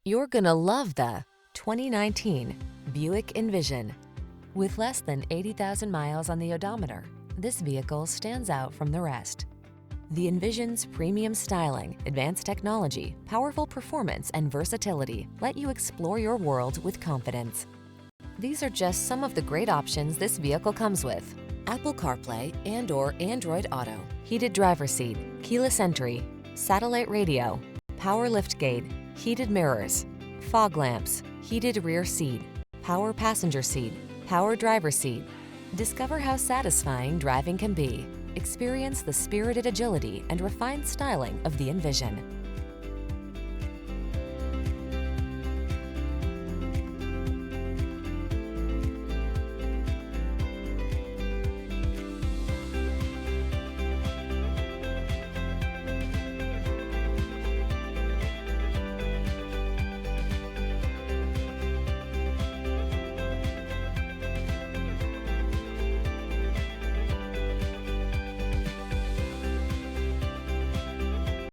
You're gonna love the 2019 Buick Envision. With less than 80,000 miles on the odometer, this vehicle stands out from the rest. The Envision's premium styling, advanced technology, powerful performance, and versatility let you explore your world with confidence. These are just some of the great options this vehicle comes with: Apple CarPlay and/or Android Auto, heated driver's seat, keyless entry, satellite radio, power liftgate, heated mirrors, fog lamps, heated rear seat, power passenger seat, power driver's seat. Discover how satisfying driving can be. Experience the spirited agility and refined styling of the Envision.